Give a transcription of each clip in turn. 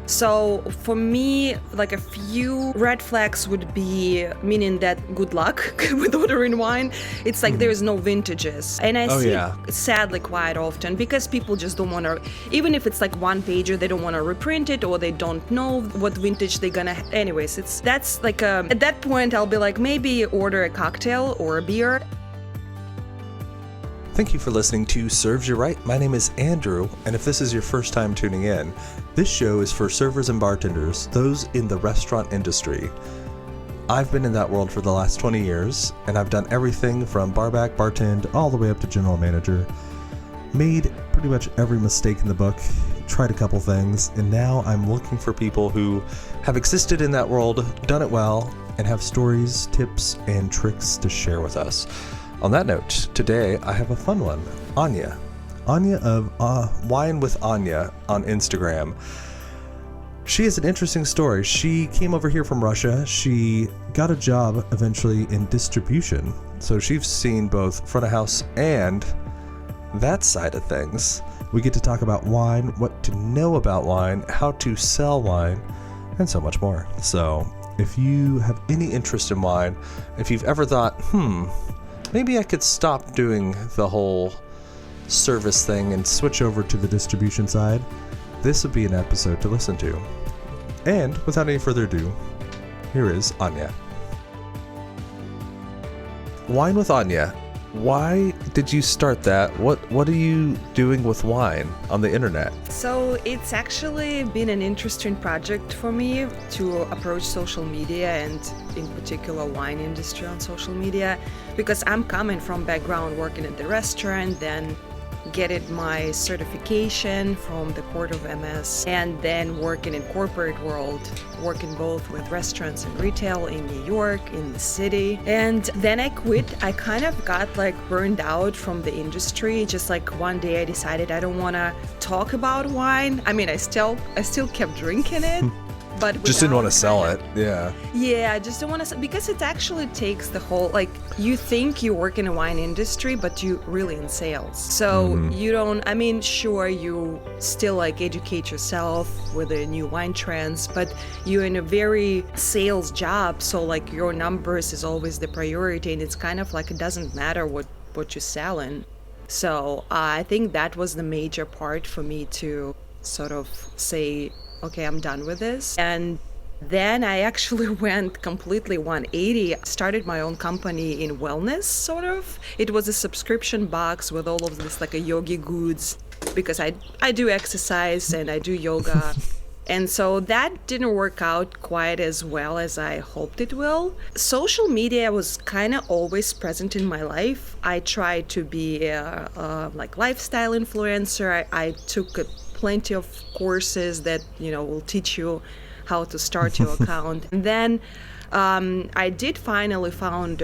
So for me, like a few red flags would be meaning that good luck with ordering wine. It's like there's no vintages. And I see it sadly quite often because people just don't want to, even if it's like one pager, they don't want to reprint it or they don't know what vintage they're gonna. Anyways, that's like at that point I'll be like, maybe order a cocktail or a beer. Thank you for listening to Serves You Right. My name is Andrew, and if this is your first time tuning in, this show is for servers and bartenders, those in the restaurant industry. I've been in that world for the last 20 years, and I've done everything from barback, bartend, all the way up to general manager. Made pretty much every mistake in the book, tried a couple things, and now I'm looking for people who have existed in that world, done it well, and have stories, tips, and tricks to share with us. On that note, today I have a fun one. Anya. Anya of Wine with Anya on Instagram. She has an interesting story. She came over here from Russia. She got a job eventually in distribution. So she's seen both front of house and that side of things. We get to talk about wine, what to know about wine, how to sell wine, and so much more. So if you have any interest in wine, if you've ever thought, maybe I could stop doing the whole service thing and switch over to the distribution side, this would be an episode to listen to. And without any further ado, here is Anya. Wine with Anya. Why did you start that? What are you doing with wine on the internet? So it's actually been an interesting project for me to approach social media and in particular wine industry on social media, because I'm coming from background working at the restaurant, then getting my certification from the Court of MS, and then working in corporate world, working both with restaurants and retail in New York, in the city. And then I quit. I kind of got like burned out from the industry. Just like one day I decided I don't want to talk about wine. I mean, I still kept drinking it. But just didn't want to sell it. Yeah, I just don't want to, because it actually takes the whole, like, you think you work in a wine industry, but you really in sales. So you don't, I mean, sure, you still like educate yourself with the new wine trends, but you're in a very sales job. So like your numbers is always the priority, and it's kind of like it doesn't matter what you're selling. So I think that was the major part for me to sort of say, okay, I'm done with this. And then I actually went completely 180. I started my own company in wellness, sort of. It was a subscription box with all of this like a yogi goods, because I do exercise and I do yoga. And so that didn't work out quite as well as I hoped it will. Social media was kind of always present in my life. I tried to be a like lifestyle influencer. I took plenty of courses that, will teach you how to start your account. And then I did finally found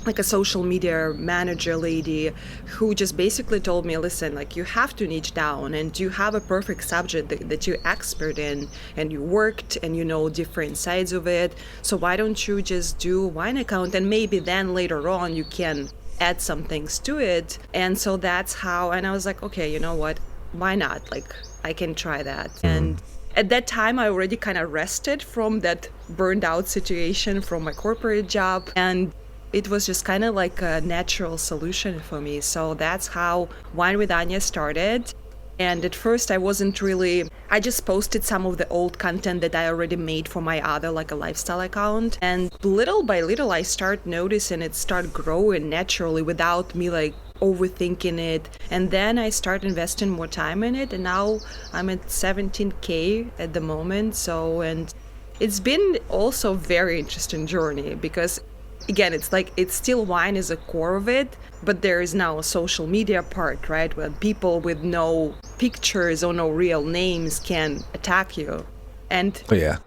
like a social media manager lady who just basically told me, listen, like you have to niche down and you have a perfect subject that you're expert in and you worked and you know different sides of it. So why don't you just do a wine account, and maybe then later on you can add some things to it. And so that's how, and I was like, okay, you know what? Why not? Like, I can try that. And at that time, I already kind of rested from that burned out situation from my corporate job. And it was just kind of like a natural solution for me. So that's how Wine with Anya started. And at first I just posted some of the old content that I already made for my other like a lifestyle account. And little by little, I start noticing it start growing naturally without me like overthinking it. And then I start investing more time in it. And now I'm at 17K at the moment. So, and it's been also a very interesting journey because again, it's still wine is a core of it, but there is now a social media part, right? Where people with no pictures or no real names can attack you. And, the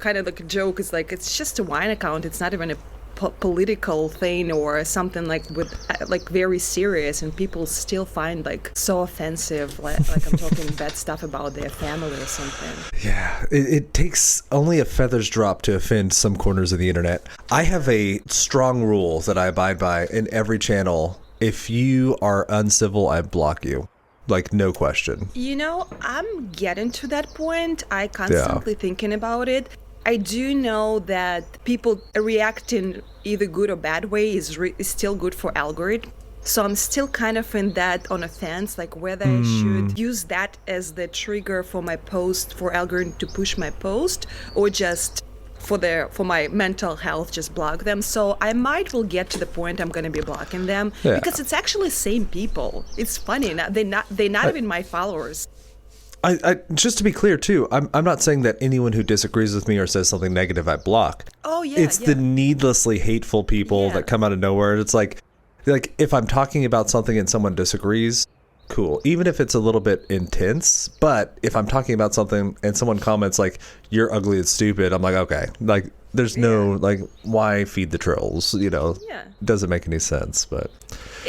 kind of like a joke is like, it's just a wine account. It's not even a political thing or something like with like very serious, and people still find like so offensive, like I'm talking bad stuff about their family or something. Yeah, it takes only a feather's drop to offend some corners of the internet. I have a strong rule that I abide by in every channel. If you are uncivil, I block you. Like, no question. I'm getting to that point. I constantly thinking about it. I do know that people react in either good or bad way is still good for algorithm. So I'm still kind of in that on a fence, like whether I should use that as the trigger for my post, for algorithm to push my post, or just for my mental health, just block them. So I might will get to the point I'm going to be blocking them because it's actually same people. It's funny. They're not even my followers. I just to be clear too, I'm not saying that anyone who disagrees with me or says something negative I block. Oh yeah, it's the needlessly hateful people that come out of nowhere. It's like if I'm talking about something and someone disagrees, cool, even if it's a little bit intense. But if I'm talking about something and someone comments like you're ugly and stupid, I'm like, okay, like there's no like, why feed the trolls? Doesn't make any sense. But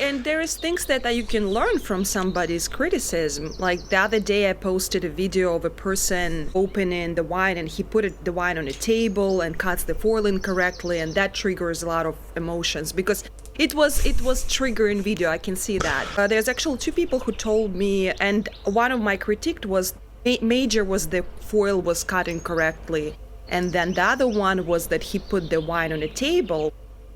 and there is things that you can learn from somebody's criticism. Like the other day I posted a video of a person opening the wine, and he put the wine on a table and cuts the foil incorrectly, and that triggers a lot of emotions because it was triggering video. I can see that. There's actually two people who told me, and one of my critique was major was the foil was cut incorrectly, and then the other one was that he put the wine on a table.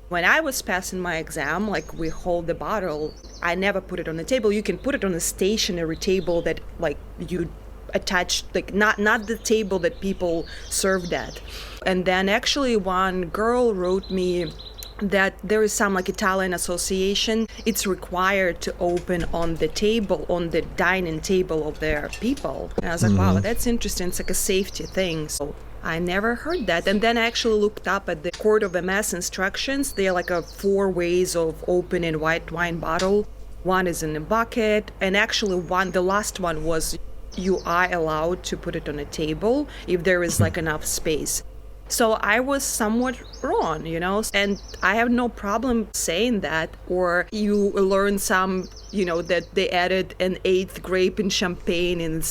When I was passing my exam, like we hold the bottle, I never put it on the table. You can put it on a stationary table that like you attach, like not the table that people served at. And then actually one girl wrote me that there is some like Italian association, it's required to open on the table, on the dining table of their people. And I was like, wow, that's interesting. It's like a safety thing. So I never heard that. And then I actually looked up at the Court of MS instructions. They're like 4 ways of opening white wine bottle. One is in a bucket, and actually the last one was you are allowed to put it on a table if there is like enough space. So I was somewhat wrong, and I have no problem saying that. Or you learn that they added an 8th grape in champagne in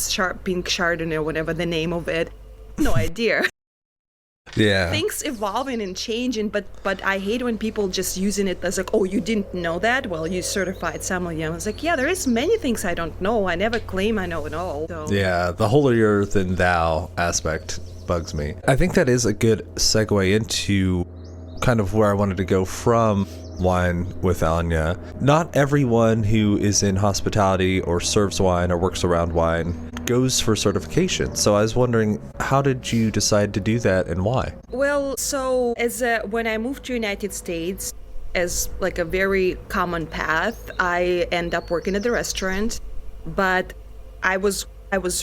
pink Chardonnay or whatever the name of it. No idea. Yeah. Things evolving and changing, but I hate when people just using it as like, oh, you didn't know that? Well, you certified sommelier. I was like, yeah, there is many things I don't know. I never claim I know it all. So. Yeah, the holier than thou aspect bugs me. I think that is a good segue into kind of where I wanted to go from wine with Anya. Not everyone who is in hospitality or serves wine or works around wine goes for certification. So I was wondering, how did you decide to do that and why? Well, so when I moved to United States, as like a very common path, I end up working at the restaurant, but I was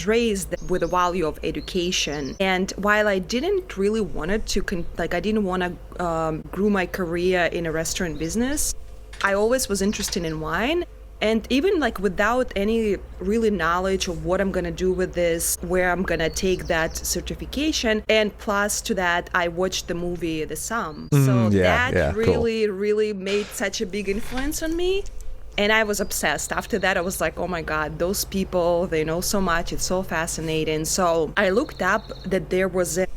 raised with the value of education. And while I didn't really want to, I didn't want to grow my career in a restaurant business, I always was interested in wine. And even like without any really knowledge of what I'm going to do with this, where I'm going to take that certification. And plus to that, I watched the movie The Sum. So that really made such a big influence on me. And I was obsessed. After that, I was like, oh my God, those people, they know so much. It's so fascinating. So I looked up that there was a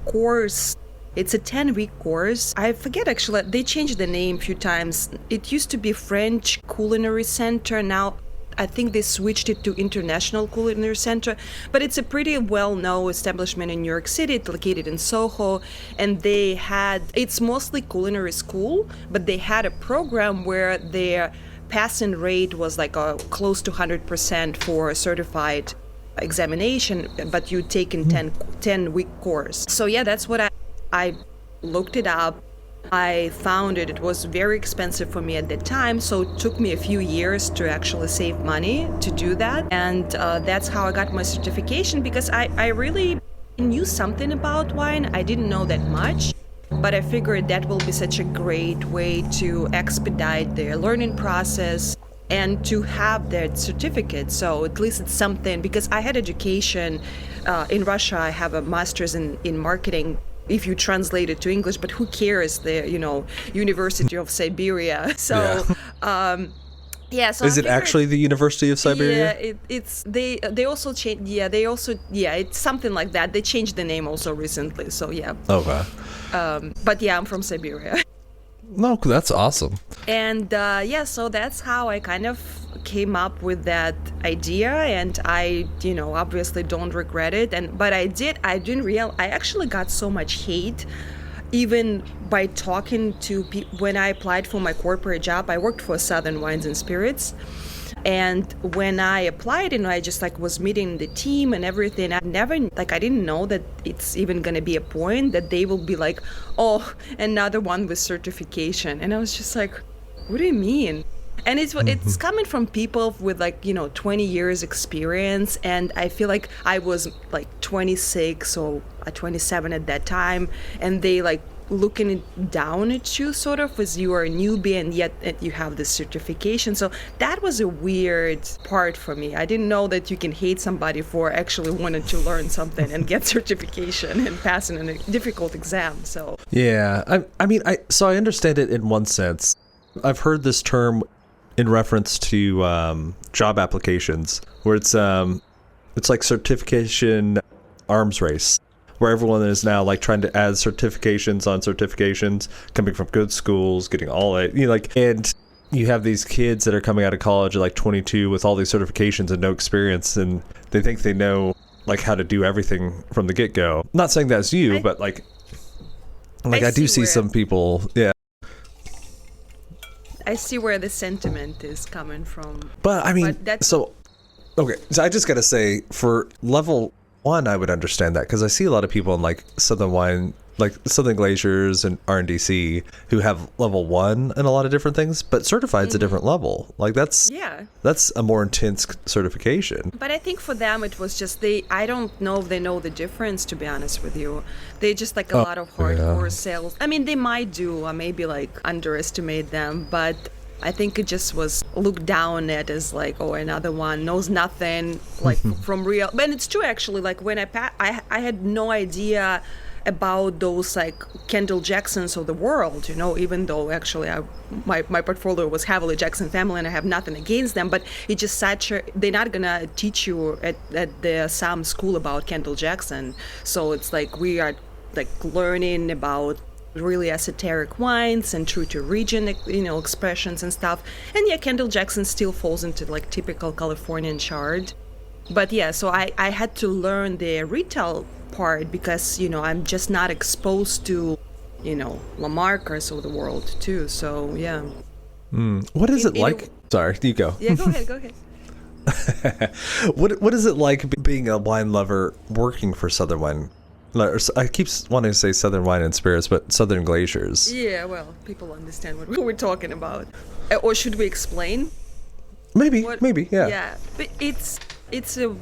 course. It's a 10-week course. I forget, actually, they changed the name a few times. It used to be French Culinary Center. Now, I think they switched it to International Culinary Center. But it's a pretty well-known establishment in New York City. It's located in Soho. And it's mostly culinary school, but they had a program where their passing rate was like close to 100% for a certified examination, but you take in 10-week course. So yeah, that's what I looked it up. I found it was very expensive for me at the time, so it took me a few years to actually save money to do that. And that's how I got my certification, because I really knew something about wine. I didn't know that much, but I figured that will be such a great way to expedite the learning process and to have that certificate. So at least it's something, because I had education in Russia. I have a master's in marketing, if you translate it to English, but who cares? The University of Siberia. So yeah. So is it actually the University of Siberia? Yeah, they also changed. Yeah, it's something like that. They changed the name also recently. So yeah. Okay. But yeah, I'm from Siberia. No, that's awesome. And so that's how I kind of came up with that idea, and I, obviously don't regret it. But I didn't realize I actually got so much hate, even by talking to people. When I applied for my corporate job, I worked for Southern Wines and Spirits. And when I applied, I just was meeting the team and everything. I didn't know that it's even going to be a point that they will be like, oh, another one with certification. And I was just like, what do you mean? And it's coming from people with 20 years experience. And I feel like I was 26 or 27 at that time. And they looking down at you sort of as you are a newbie, and yet you have this certification. So that was a weird part for me. I didn't know that you can hate somebody for actually wanting to learn something and get certification and passing a difficult exam. So yeah, I understand it in one sense. I've heard this term in reference to job applications where it's like certification arms race, where everyone is now trying to add certifications on certifications, coming from good schools, getting all that, and you have these kids that are coming out of college at 22 with all these certifications and no experience, and they think they know how to do everything from the get-go. Not saying that's you, but I do see some people, yeah. I see where the sentiment is coming from. But okay, so I just gotta say, for level 1, I would understand that, because I see a lot of people in Southern Wine, Southern Glaciers and RNDC, who have level 1 and a lot of different things, but certified's a different level. That's a more intense certification. But I think for them it was just I don't know if they know the difference, to be honest with you. They just a lot of hardcore sales. I mean, they might do, or maybe underestimate them, but I think it just was looked down at as another one knows nothing from real. But it's true actually. When I had no idea about those Kendall Jacksons of the world, even though actually my portfolio was heavily Jackson family and I have nothing against them, but it's just they're not gonna teach you at the some school about Kendall Jackson. So it's we are learning about really esoteric wines and true to region, expressions and stuff. And yeah, Kendall Jackson still falls into typical Californian chard. But yeah, so I had to learn the retail part because, I'm just not exposed to, Lamarckers of the world too. So yeah. What is it like? Sorry, you go. Yeah, go ahead. What is it like being a wine lover working for Southern Wine? I keep wanting to say Southern Wine and Spirits, but Southern Glaciers. Yeah, well, people understand what we're talking about. Or should we explain? Maybe, yeah. Yeah, but it's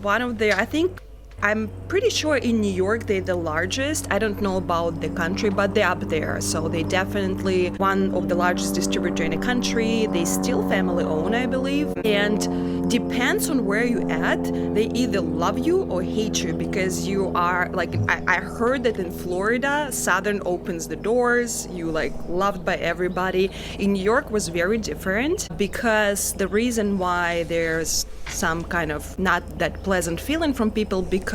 one of their, I think, I'm pretty sure in New York they're the largest. I don't know about the country, but they're up there. So they definitely one of the largest distributor in the country. They still family owned, I believe. And depends on where you at, they either love you or hate you because you are I heard that in Florida, Southern opens the doors, you loved by everybody. In New York was very different because the reason why there's some kind of not that pleasant feeling from people because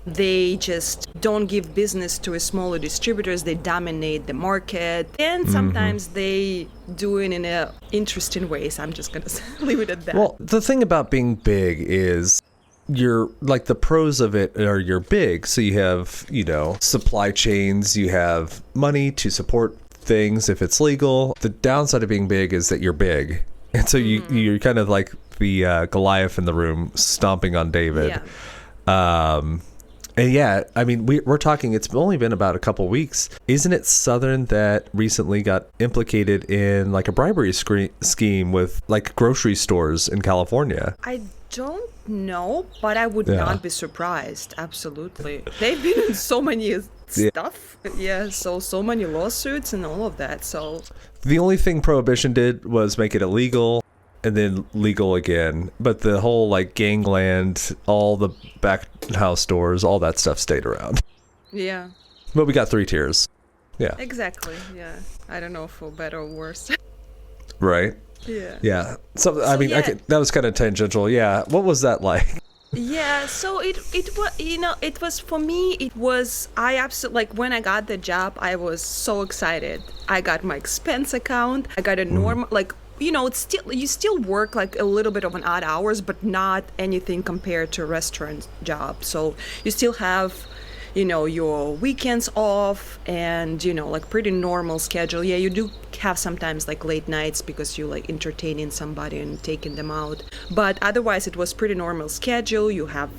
they just don't give business to a smaller distributors. They dominate the market, and sometimes they do it in a interesting ways. I'm just gonna leave it at that. Well, the thing about being big is you're the pros of it are you're big, so you have supply chains, you have money to support things if it's legal. The downside of being big is that you're big, and so you're kind of like the Goliath in the room stomping on David. And yeah, I mean, we're talking, it's only been about a couple weeks. Isn't it Southern that recently got implicated in a bribery scheme with grocery stores in California? I don't know, but I would not be surprised. Absolutely. They've been in so many stuff. Yeah, so many lawsuits and all of that. So the only thing Prohibition did was make it illegal and then legal again, but the whole gangland, all the back house stores, all that stuff stayed around. Yeah. But we got 3 tiers. Yeah. Exactly. Yeah. I don't know for better or worse. Right. Yeah. Yeah. So I mean, that was kind of tangential. Yeah. What was that like? Yeah, so it was, it was, for me, it was, I absolutely, when I got the job, I was so excited. I got my expense account. I got a normal, like, it's still, you still work like a little bit of an odd hours, but not anything compared to a restaurant job. So you still have, your weekends off and, like pretty normal schedule. Yeah, you do have sometimes like late nights because you like entertaining somebody and taking them out. But otherwise it was pretty normal schedule. You have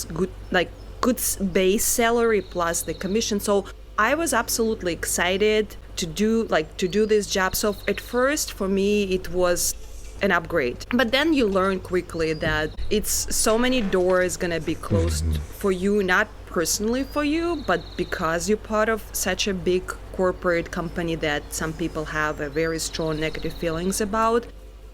good base salary plus the commission. So I was absolutely excited to do this job. So at first for me it was an upgrade, but then you learn quickly that it's so many doors gonna be closed for you, not personally for you, but because you're part of such a big corporate company that some people have a very strong negative feelings about.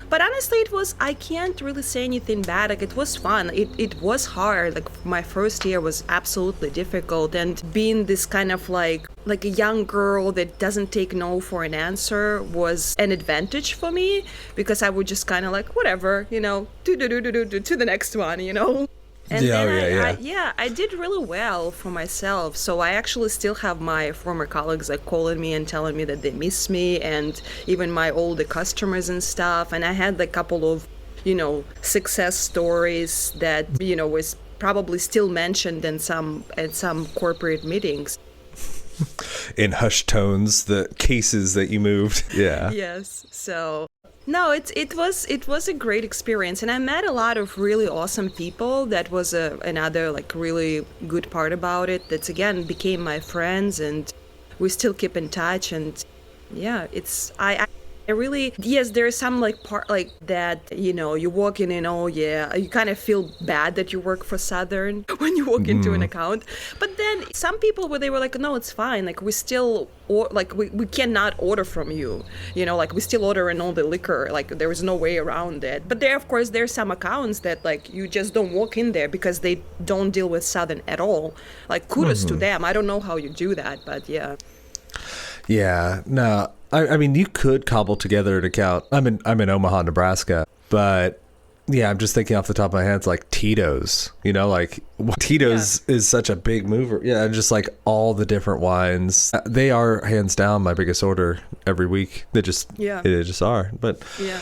But honestly, I can't really say anything bad. Like, it was fun. It was hard. Like, my first year was absolutely difficult. And being this kind of like a young girl that doesn't take no for an answer was an advantage for me, because I would just kind of like, whatever, to the next one. And then I did really well for myself. So I actually still have my former colleagues like calling me and telling me that they miss me, and even my older customers and stuff. And I had a couple of, success stories that, was probably still mentioned at some corporate meetings. In hushed tones, the cases that you moved. Yeah. Yes. So no, it was a great experience, and I met a lot of really awesome people. That was another like really good part about it. That's again became my friends, and we still keep in touch. And yeah, I really, yes, there's some like part like that, you walk in and you kind of feel bad that you work for Southern when you walk into an account. But then some people where they were like, no, it's fine. Like we still, we cannot order from you, like we still order in all the liquor. Like there is no way around it. But there, of course, there's some accounts that like you just don't walk in there because they don't deal with Southern at all. Like kudos to them. I don't know how you do that, but yeah. Yeah, no. I mean, you could cobble together an account. I'm in Omaha, Nebraska, but yeah, I'm just thinking off the top of my head, it's like Tito's. Tito's is such a big mover. Yeah, and just like all the different wines, they are hands down my biggest order every week. They just are. But yeah.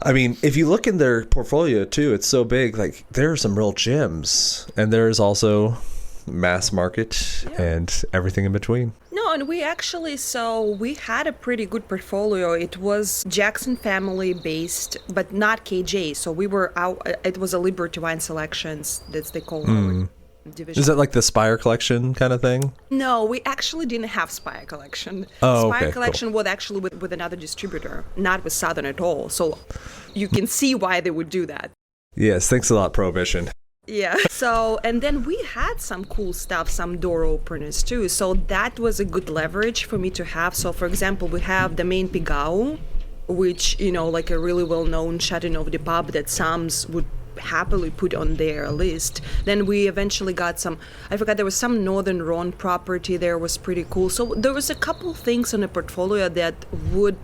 I mean, if you look in their portfolio too, it's so big. Like there are some real gems, and there's also mass market and everything in between. No, and we had a pretty good portfolio. It was Jackson family based, but not KJ. So we were out. It was a Liberty Wine Selections. That's they call our division. Is that like the Spire collection kind of thing? No, we actually didn't have Spire collection. Oh, Spire okay, collection cool. was actually with another distributor, not with Southern at all. So you can see why they would do that. Yes, thanks a lot, Prohibition. Yeah. So, and then we had some cool stuff, some door openers too. So that was a good leverage for me to have. So for example, we have the main Pigao, which, like a really well-known Chateauneuf du Pape that Sam's would happily put on their list. Then we eventually got I forgot, there was some Northern Rhone property there, was pretty cool. So there was a couple things on the portfolio that would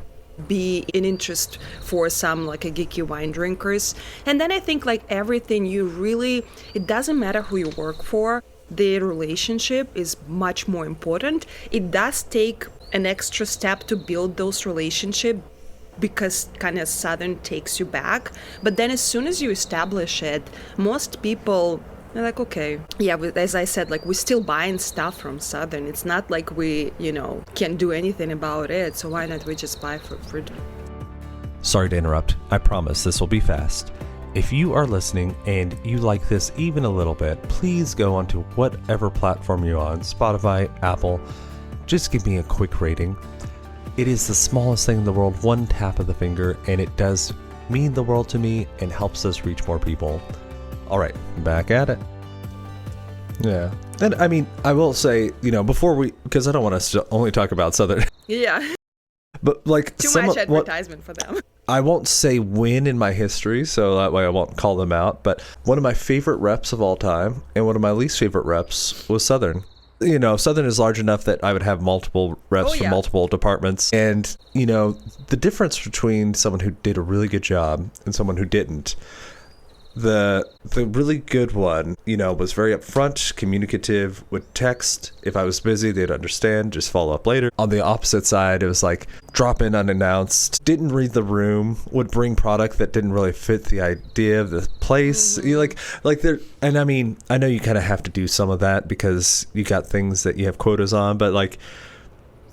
be in interest for some like a geeky wine drinkers. And then I think like everything it doesn't matter who you work for, the relationship is much more important. It does take an extra step to build those relationships because kind of Southern takes you back. But then as soon as you establish it, most people, they're like, okay, yeah, as I said, like we're still buying stuff from Southern. It's not like we, can't do anything about it. So why not we just buy for Sorry to interrupt. I promise this will be fast. If you are listening and you like this even a little bit, please go onto whatever platform you're on, Spotify, Apple. Just give me a quick rating. It is the smallest thing in the world, one tap of the finger, and it does mean the world to me and helps us reach more people. All right, back at it. Yeah. And I mean, I will say, because I don't want us to only talk about Southern. Yeah. But like too much advertisement for them. I won't say when in my history, so that way I won't call them out. But one of my favorite reps of all time and one of my least favorite reps was Southern. Southern is large enough that I would have multiple reps from multiple departments. And, the difference between someone who did a really good job and someone who didn't, The really good one, was very upfront, communicative, would text. If I was busy, they'd understand, just follow up later. On the opposite side, it was like drop in unannounced, didn't read the room, would bring product that didn't really fit the idea of the place. You like there, and I mean, I know you kind of have to do some of that because you got things that you have quotas on, but like,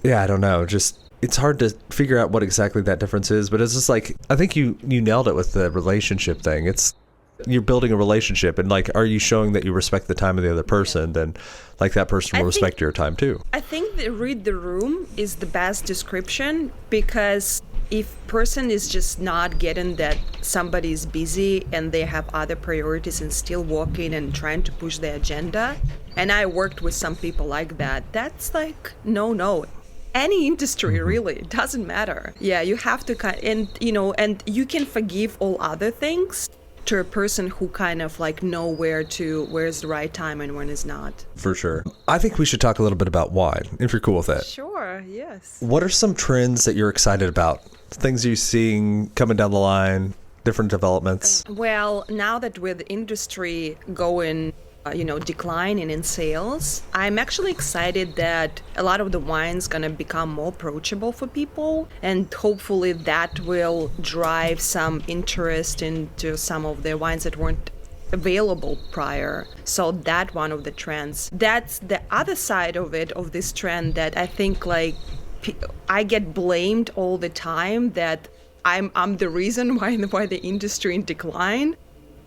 yeah, I don't know, just it's hard to figure out what exactly that difference is, but it's just like, I think you nailed it with the relationship thing. You're building a relationship, and like, are you showing that you respect the time of the other person? Then like that person will respect your time too. I think that read the room is the best description, because if person is just not getting that somebody's busy and they have other priorities and still walking and trying to push the agenda, and I worked with some people like that, that's like no. Any industry, really, it doesn't matter. Yeah, you have to and you can forgive all other things to a person who kind of like know where's the right time and when is not. For sure. I think we should talk a little bit about wine, if you're cool with it. Sure, yes. What are some trends that you're excited about? Things you're seeing coming down the line, different developments? Well, now that with the industry going declining in sales, I'm actually excited that a lot of the wine's gonna become more approachable for people, and hopefully that will drive some interest into some of the wines that weren't available prior. So that one of the trends. That's the other side of it, of this trend, that I think like I get blamed all the time that I'm the reason why the industry in decline.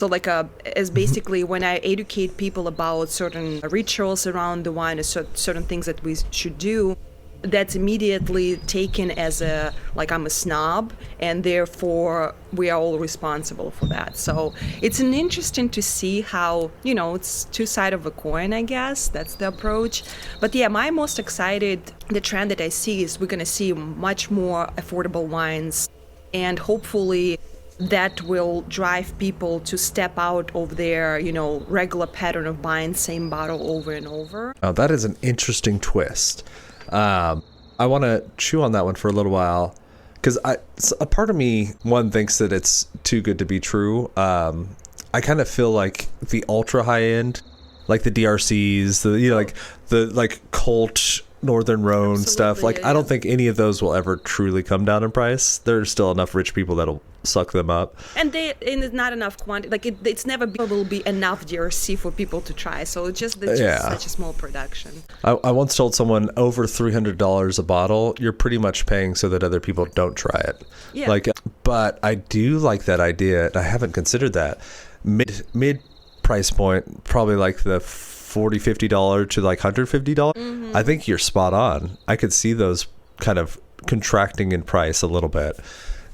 So like as basically when I educate people about certain rituals around the wine, or certain things that we should do, that's immediately taken as I'm a snob, and therefore we are all responsible for that. So it's interesting to see how, it's two sides of a coin, I guess. That's the approach. But yeah, my most excited, the trend that I see is we're going to see much more affordable wines, and hopefully that will drive people to step out of their, regular pattern of buying same bottle over and over. Oh, that is an interesting twist. I want to chew on that one for a little while, because a part of me, one, thinks that it's too good to be true. I kind of feel like the ultra high end, like the DRCs, like the cult Northern Rhone stuff. Like, yeah. I don't think any of those will ever truly come down in price. There's still enough rich people that'll suck them up. And it's not enough quantity. Like it's never will be enough DRC for people to try. So it's just such a small production. I once told someone over $300 a bottle, you're pretty much paying so that other people don't try it. Yeah. But I do like that idea. And I haven't considered that. Mid price point, probably like the $40-$50 to like $150. I think you're spot on. I could see those kind of contracting in price a little bit,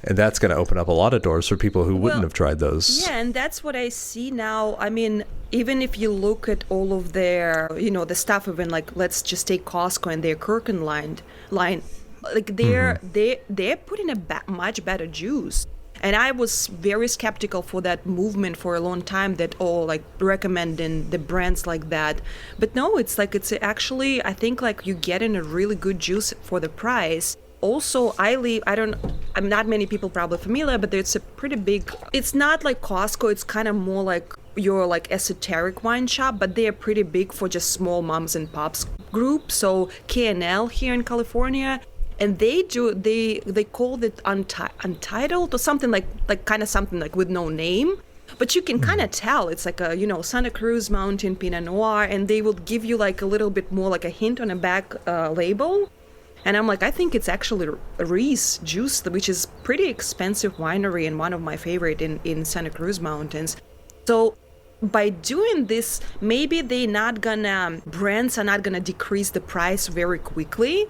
and that's going to open up a lot of doors for people who wouldn't have tried those. Yeah, and that's what I see now. I mean, even if you look at all of their, the stuff, even like, let's just take Costco and their Kirkland line, like they're putting a much better juice. And I was very skeptical for that movement for a long time, that recommending the brands like that. But no, it's actually, I think you're getting a really good juice for the price. Also, I'm not many people probably familiar, but it's a pretty big, it's not like Costco, it's kind of more like your esoteric wine shop, but they're pretty big for just small moms and pops group. So K&L here in California, and they call it Untitled or something like kind of something like with no name, but you can kind of tell it's like a Santa Cruz Mountain Pinot Noir, and they will give you like a little bit more like a hint on a back label. And I'm like, I think it's actually Reese Juice, which is pretty expensive winery and one of my favorite in Santa Cruz Mountains. So by doing this, maybe brands are not gonna decrease the price very quickly.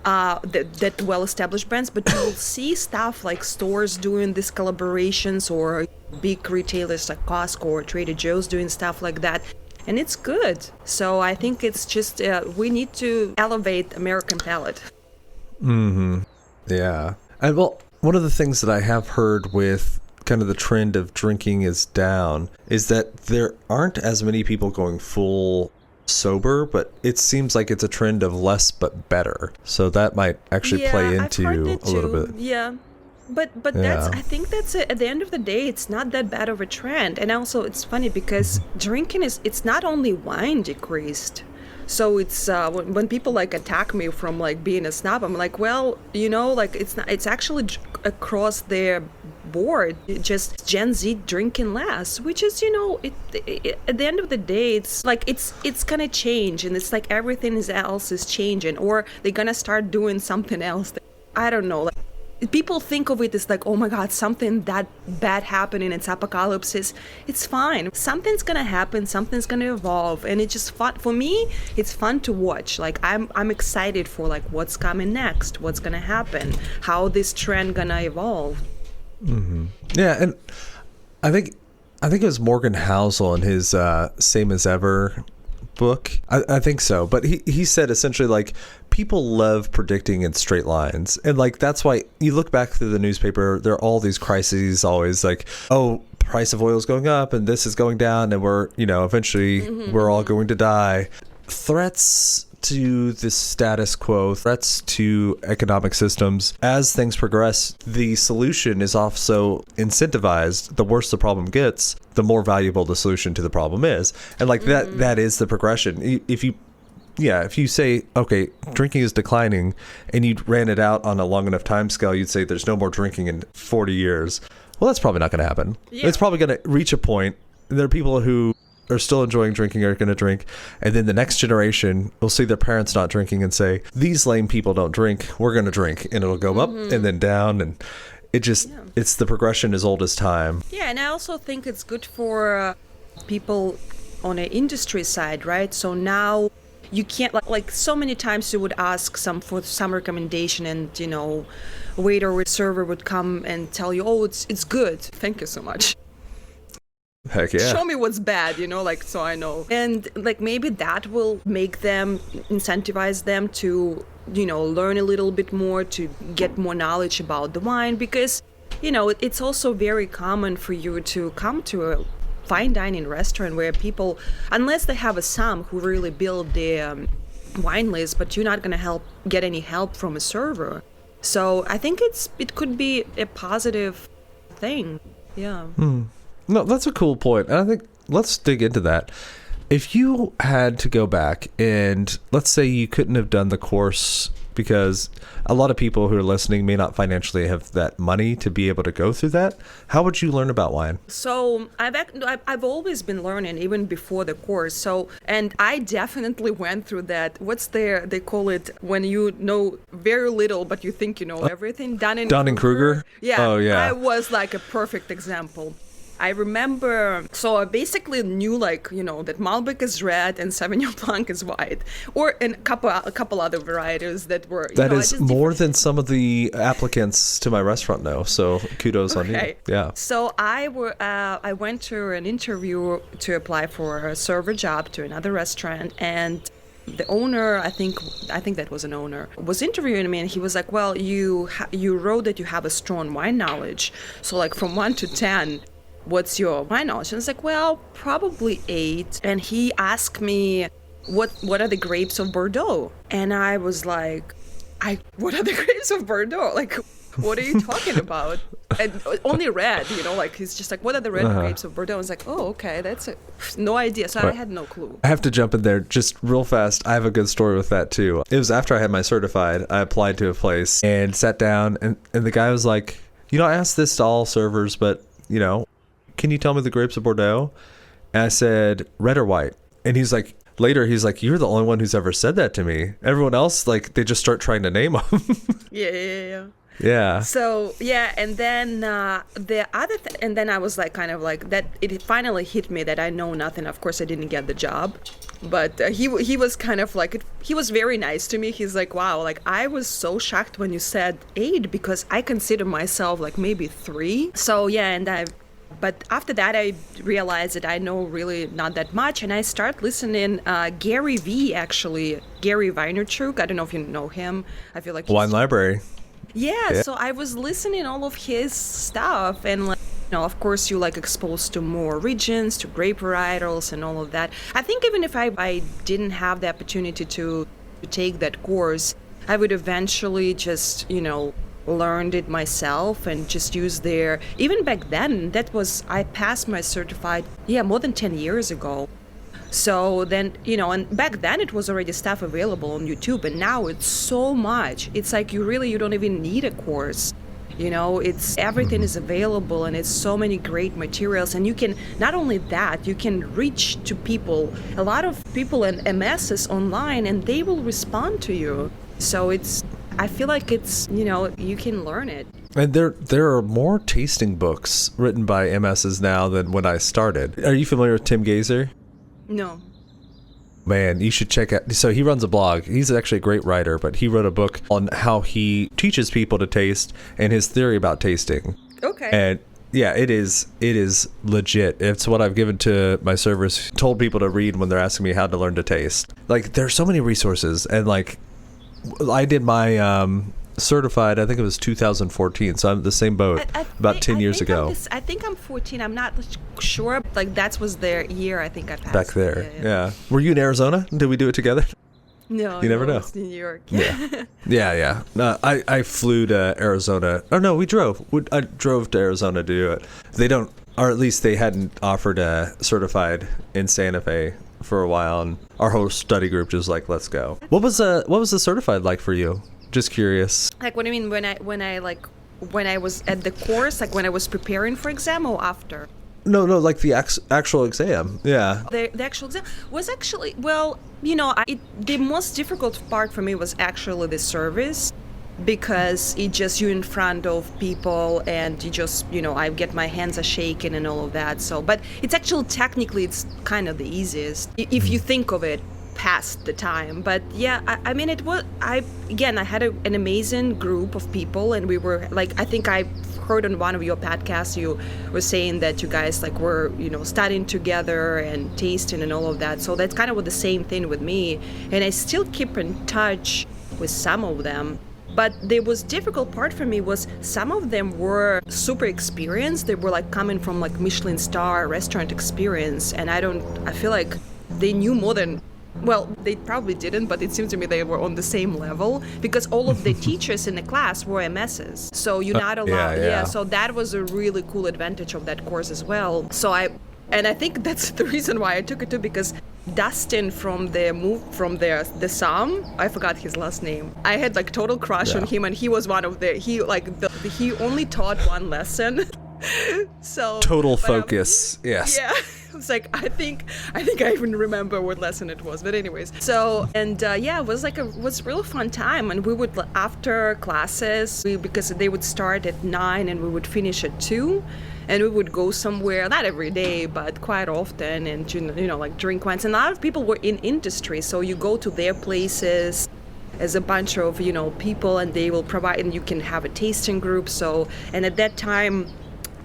That well-established brands, but you will see stuff like stores doing these collaborations, or big retailers like Costco or Trader Joe's doing stuff like that, and it's good. So I think it's just we need to elevate American palate. Yeah. And well, one of the things that I have heard with kind of the trend of drinking is down is that there aren't as many people going full sober, but it seems like it's a trend of less but better. So that might actually play into a little bit. Yeah. But that's, Yeah. I think that's it. At the end of the day, it's not that bad of a trend. And also, it's funny because drinking it's not only wine decreased. So it's when people like attack me from like being a snob, I'm like, well, like it's actually across the board. Just Gen Z drinking less, which is, at the end of the day, it's like it's gonna change, and it's like everything else is changing, or they're gonna start doing something else. I don't know. Like, people think of it as like, oh my God, something that bad happening, it's apocalypse. It's fine. Something's gonna happen, something's gonna evolve, and it's just fun. For me, it's fun to watch. Like I'm excited for like what's coming next, what's gonna happen, how this trend gonna evolve. Yeah, and I think it was Morgan Housel in his Same as Ever book. I think so. But he said essentially like people love predicting in straight lines. And like that's why you look back through the newspaper, there are all these crises always like, oh, price of oil is going up and this is going down and we're, eventually we're all going to die. Threats to the status quo, threats to economic systems. As things progress, the solution is also incentivized. The worse the problem gets, the more valuable the solution to the problem is. And like that is the progression. If you say, okay, drinking is declining, and you ran it out on a long enough time scale, you'd say there's no more drinking in 40 years. Well, that's probably not going to happen. Yeah. It's probably going to reach a point. There are people who are still enjoying drinking, are going to drink, and then the next generation will see their parents not drinking and say, these lame people don't drink, we're going to drink, and it'll go up and then down, and it's the progression as old as time. Yeah, and I also think it's good for people on an industry side, right? So now you can't like so many times you would ask for some recommendation, and waiter or server would come and tell you, oh, it's good, thank you so much. Heck yeah. Show me what's bad, like, so I know. And like maybe that will make them, incentivize them to, learn a little bit more, to get more knowledge about the wine, because, it's also very common for you to come to a fine dining restaurant where people, unless they have a somm who really build the wine list, but you're not going to get any help from a server. So I think it could be a positive thing. Yeah. No, that's a cool point. And I think let's dig into that. If you had to go back and let's say you couldn't have done the course because a lot of people who are listening may not financially have that money to be able to go through that, how would you learn about wine? So I've always been learning even before the course. So, and I definitely went through that. They call it when you know very little, but you think you know everything. Dunning-Kruger. Yeah. Oh, yeah. I was like a perfect example. I remember, so I basically knew that Malbec is red and Sauvignon Blanc is white, and a couple other varieties that were. That is more than some of the applicants to my restaurant know. So kudos on you. Yeah. So I went to an interview to apply for a server job to another restaurant, and the owner, I think that was an owner, was interviewing me, and he was like, well, you wrote that you have a strong wine knowledge. So like from 1 to 10, what's your wine knowledge? And I was like, well, probably 8. And he asked me, what are the grapes of Bordeaux? And I was like, what are the grapes of Bordeaux? Like, what are you talking about? And only red, like he's just like, what are the red grapes of Bordeaux? I was like, oh, okay, no idea. So I had no clue. I have to jump in there just real fast. I have a good story with that too. It was after I had my certified, I applied to a place and sat down, and the guy was like, I asked this to all servers, but, can you tell me the grapes of Bordeaux? And I said, red or white? And he's like, you're the only one who's ever said that to me. Everyone else, like, they just start trying to name them. Yeah. So, yeah, and then the other and then I was like, kind of like that, it finally hit me that I know nothing. Of course, I didn't get the job, but he was kind of like, he was very nice to me. He's like, wow, like, I was so shocked when you said 8 because I consider myself like maybe 3. So, yeah, but after that, I realized that I know really not that much, and I start listening. Gary Vaynerchuk. I don't know if you know him. I feel like Wine Library. Yeah, so I was listening all of his stuff, and like, of course, you like exposed to more regions, to grape varietals, and all of that. I think even if I didn't have the opportunity to take that course, I would eventually just learned it myself and just used their, even back then, I passed my certified, more than 10 years ago. So then, and back then it was already stuff available on YouTube, and now it's so much. It's like you don't even need a course. It's everything is available, and it's so many great materials. And you can, not only that, you can reach to people, a lot of people in MSs online, and they will respond to you. So I feel like you can learn it. And there are more tasting books written by MSs now than when I started. Are you familiar with Tim Gazer? No. Man, you should check out. So he runs a blog. He's actually a great writer, but he wrote a book on how he teaches people to taste and his theory about tasting. Okay. And yeah, it is legit. It's what I've given to my servers, told people to read when they're asking me how to learn to taste. Like, there's so many resources, and like, I did my certified, I think it was 2014, so I'm the same boat, about 10 years ago. I think I'm 14. I'm not sure. Like, that was their year, I think I passed. Back there, yeah. Were you in Arizona? Did we do it together? No, you never know. It's New York. Yeah. I flew to Arizona. Oh no, we drove. I drove to Arizona to do it. They don't, or at least they hadn't offered a certified in Santa Fe for a while, and our whole study group just like, let's go. What was the certified like for you? Just curious. Like, what do you mean when I was at the course, like when I was preparing for exam, or after? No, like the actual exam. Yeah. The actual exam was actually, well, the most difficult part for me was actually the service, because it just, you're in front of people and you just, I get my hands are shaking and all of that. So, but it's actually technically it's kind of the easiest if you think of it past the time. But yeah, I mean, it was, I had an amazing group of people, and we were like, I think I heard on one of your podcasts you were saying that you guys like were studying together and tasting and all of that. So that's kind of the same thing with me, and I still keep in touch with some of them. But the was difficult part for me was some of them were super experienced. They were like coming from like Michelin star restaurant experience, and I feel like they knew more than, well, they probably didn't, but it seemed to me they were on the same level, because all of the teachers in the class were MSs. So you're not allowed. Yeah. So that was a really cool advantage of that course as well. So I think that's the reason why I took it too, because Dustin from the Sam, I forgot his last name. I had like total crush on him, and he was one of he only taught one lesson. So total focus. Yes. Yeah. I was like, I think I even remember what lesson it was. But anyways, so, and it was a really fun time. And we would, after classes, because they would start at 9 and we would finish at 2. And we would go somewhere, not every day, but quite often, and like drink wines. And a lot of people were in industry, so you go to their places as a bunch of people, and they will provide, and you can have a tasting group. So, and at that time,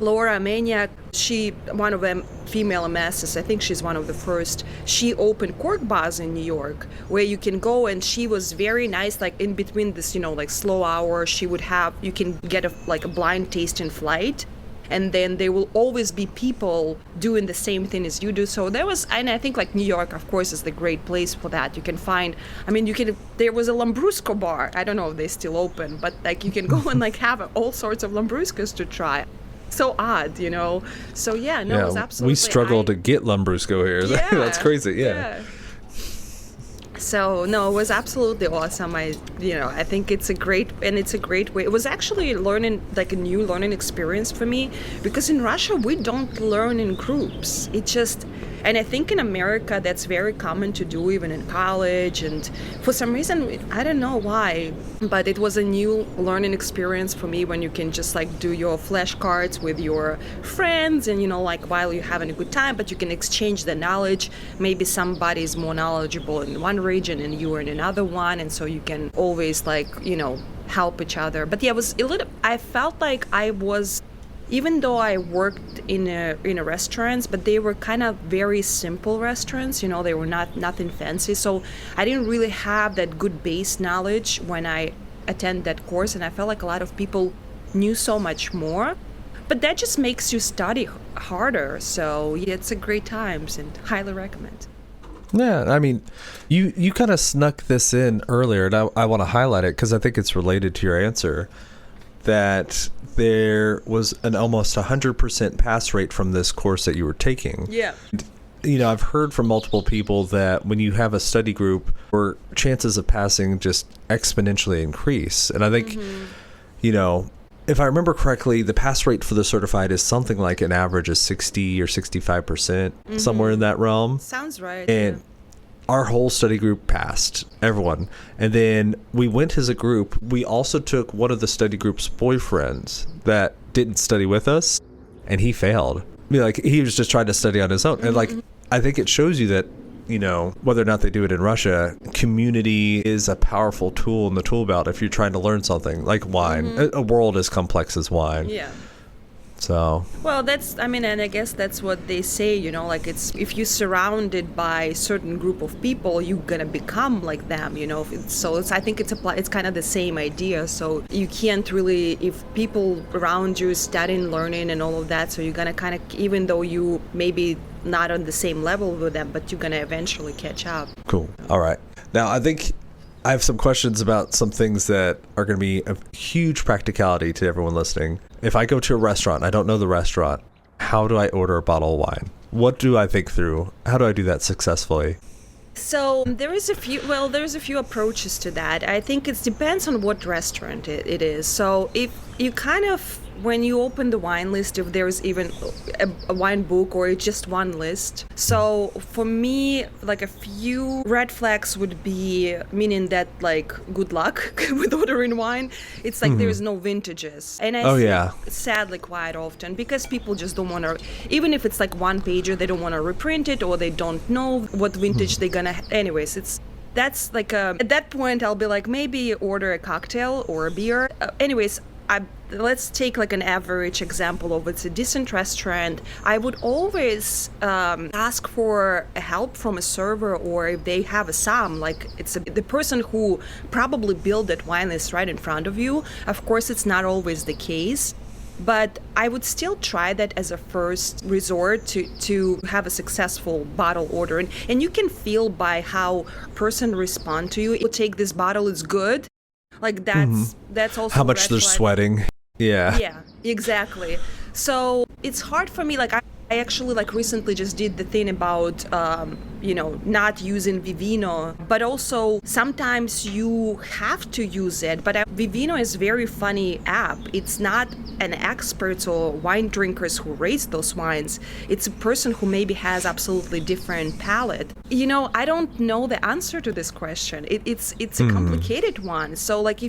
Laura Anya, one of them female MSs, I think she's one of the first, she opened cork bars in New York where you can go, and she was very nice, like in between this, like slow hour, you can get a blind tasting flight. And then there will always be people doing the same thing as you do. So there was, and I think like New York, of course, is the great place for that. You can find, there was a Lambrusco bar. I don't know if they still open, but like you can go and like have all sorts of Lambruscos to try. So odd, So yeah, no, it was absolutely. We struggle to get Lambrusco here. Yeah, that's crazy. Yeah. So no, it was absolutely awesome. I think it's a great way. It was actually learning, like a new learning experience for me, because in Russia we don't learn in groups. And I think in America that's very common to do, even in college. And for some reason, I don't know why, but it was a new learning experience for me when you can just like do your flashcards with your friends and, like while you're having a good time, but you can exchange the knowledge. Maybe somebody is more knowledgeable in one region and you are in another one. And so you can always like, help each other. But yeah, I felt like I was, even though I worked in a restaurants, but they were kind of very simple restaurants, they were nothing fancy. So I didn't really have that good base knowledge when I attend that course, and I felt like a lot of people knew so much more. But that just makes you study harder. So yeah, it's a great times and highly recommend. Yeah, I mean, you kind of snuck this in earlier, and I want to highlight it because I think it's related to your answer. that there was an almost 100% pass rate from this course that you were taking. Yeah. You know, I've heard from multiple people that when you have a study group, where chances of passing just exponentially increase. And I think, you know, if I remember correctly, the pass rate for the certified is something like an average of 60 or 65%, somewhere in that realm. Sounds right. And our whole study group passed, everyone. And then we went as a group. We also took one of the study group's boyfriends that didn't study with us, and he failed. I mean, like, he was just trying to study on his own. And like, I think it shows you that, you know, whether or not they do it in Russia, community is a powerful tool in the tool belt if you're trying to learn something like wine, a world as complex as wine. Yeah. So. Well, that's, I mean, and I guess that's what they say, you know, like it's, if you're surrounded by a certain group of people, you're gonna become like them, you know. So I think it's kind of the same idea. So you can't really, if people around you studying, learning and all of that, so you're gonna kind of, even though you maybe not on the same level with them, but you're gonna eventually catch up. Cool. All right. Now, I think I have some questions about some things that are going to be of huge practicality to everyone listening. If I go to a restaurant, I don't know the restaurant, how do I order a bottle of wine? What do I think through? How do I do that successfully? So there's a few approaches to that. I think it depends on what restaurant it is. So if you kind of, when you open the wine list, if there's even a wine book or just one list. So for me, like a few red flags would be, meaning that like good luck with ordering wine. It's like there's no vintages. And I think sadly quite often, because people just don't want to, even if it's like one pager, they don't want to reprint it or they don't know what vintage they're gonna, anyways, that's like at that point I'll be like, maybe order a cocktail or a beer. Let's take like an average example of it's a decent restaurant. I would always ask for help from a server, or if they have a SAM, like the person who probably built that wine list right in front of you. Of course, it's not always the case, but I would still try that as a first resort to have a successful bottle order. And you can feel by how person respond to you. You take this bottle, it's good. Like that's also how much they're sweating. Yeah, exactly. So it's hard for me. Like I actually like recently just did the thing about not using Vivino, but also sometimes you have to use it. But Vivino is very funny app. It's not an expert or wine drinkers who raise those wines. It's a person who maybe has absolutely different palate. You know, I don't know the answer to this question. It's a complicated one. So like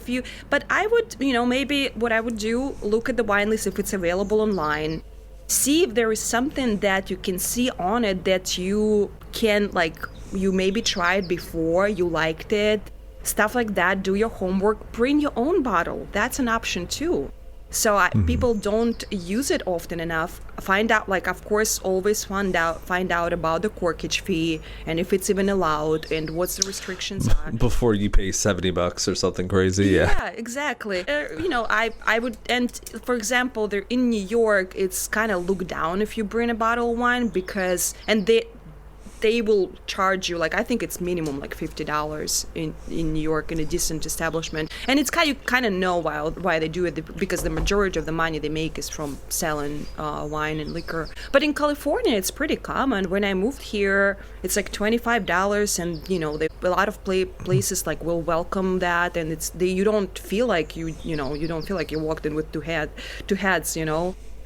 but I would, maybe what I would do, look at the wine list if it's available online. See if there is something that you can see on it that you can, like, you maybe tried before, you liked it, stuff like that. Do your homework, bring your own bottle. That's an option too. So people don't use it often enough. Find out, like, of course, always find out about the corkage fee and if it's even allowed and what's the restrictions on. Before you pay $70 or something crazy. Yeah, exactly. I would, and for example, there in New York, it's kind of looked down if you bring a bottle of wine and they will charge you, like, I think it's minimum like $50 in New York in a decent establishment. And it's you kind of know why they do it, because the majority of the money they make is from selling wine and liquor. But in California, it's pretty common. When I moved here, it's like $25, and a lot of places like will welcome that, and you don't feel like you walked in with two heads,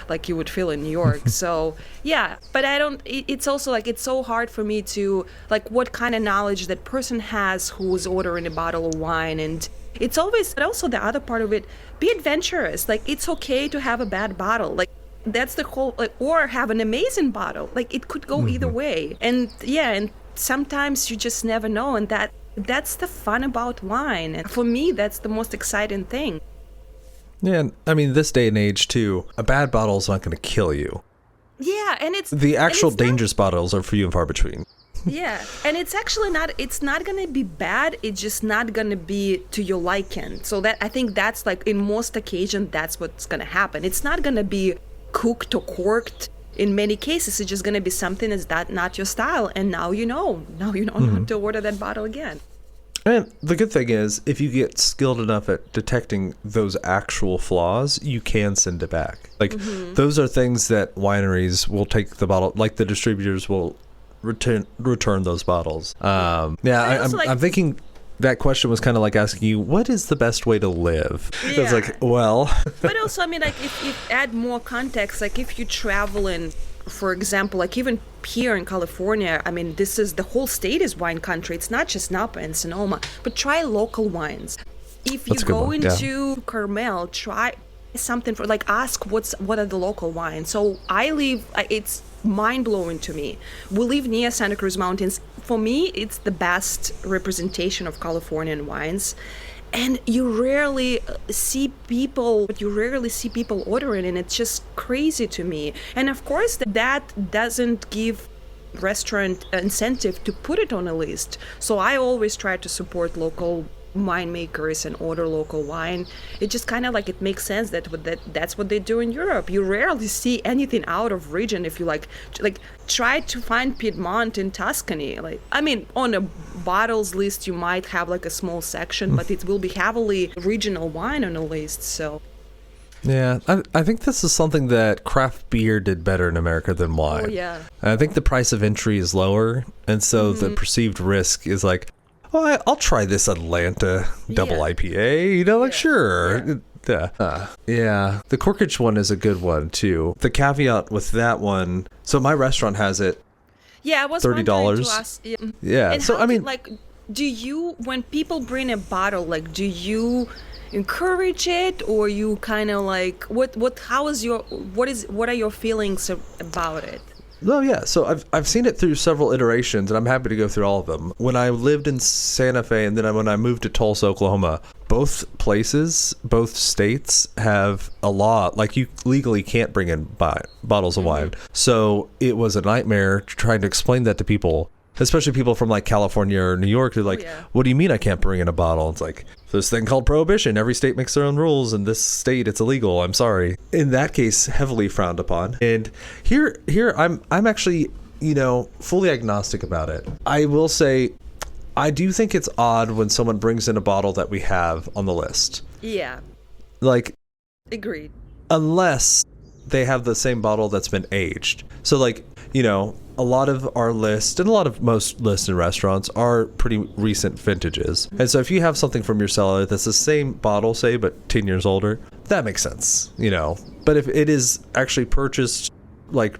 like you would feel in New York. So yeah, but it's also like, it's so hard for me to, like, what kind of knowledge that person has who's ordering a bottle of wine. And it's always, but also the other part of it, be adventurous. Like, it's okay to have a bad bottle. Like, that's the whole, like, or have an amazing bottle. Like, it could go either way. And yeah, and sometimes you just never know. And that's the fun about wine. And for me, that's the most exciting thing. Yeah, and I mean, this day and age too, a bad bottle is not going to kill you. Yeah, and it's the actual dangerous bottles are few and far between. Yeah, and it's actually not. It's not going to be bad. It's just not going to be to your liking. So that, I think that's like, in most occasions, that's what's going to happen. It's not going to be cooked or corked. In many cases, it's just going to be something that's not your style, and now you know not to order that bottle again. And the good thing is, if you get skilled enough at detecting those actual flaws, you can send it back. Like, those are things that wineries will take the bottle, like the distributors will return those bottles. I'm thinking that question was kind of like asking you, what is the best way to live? Yeah. It's like, well. But also, I mean, like, if add more context, like if you travel in, for example, like even here in California, I mean, the whole state is wine country. It's not just Napa and Sonoma, but try local wines. If you go into Carmel, try something ask what are the local wines. So it's mind-blowing to me. We live near Santa Cruz Mountains. For me, it's the best representation of Californian wines. And you rarely see people ordering, and it's just crazy to me. And of course, that doesn't give restaurant incentive to put it on a list. So I always try to support local winemakers and order local wine. It just kind of like it makes sense that's what they do in Europe. You rarely see anything out of region. If you like try to find Piedmont in Tuscany, on a bottles list you might have like a small section, but it will be heavily regional wine on a list. So yeah, I think this is something that craft beer did better in America than wine. Oh yeah, I think the price of entry is lower, and so the perceived risk is like, well, I'll try this Atlanta double IPA, sure. Yeah. The Corkage one is a good one, too. The caveat with that one, so my restaurant has it. Yeah, I was $30. Yeah. And so, do you, when people bring a bottle, do you encourage it, or you kind of what are your feelings about it? Oh, yeah. So I've seen it through several iterations, and I'm happy to go through all of them. When I lived in Santa Fe, and then when I moved to Tulsa, Oklahoma, both states have a law, you legally can't bring in bottles of wine. So it was a nightmare trying to explain that to people, especially people from California or New York. They're like, what do you mean I can't bring in a bottle? It's like, this thing called prohibition. Every state makes their own rules. In this state, it's illegal. I'm sorry. In that case, heavily frowned upon. And here I'm actually, fully agnostic about it. I will say, I do think it's odd when someone brings in a bottle that we have on the list. Yeah. Agreed. Unless they have the same bottle that's been aged. So a lot of our list, and most lists in restaurants are pretty recent vintages. And so if you have something from your cellar that's the same bottle, say, but 10 years older, that makes sense, But if it is actually purchased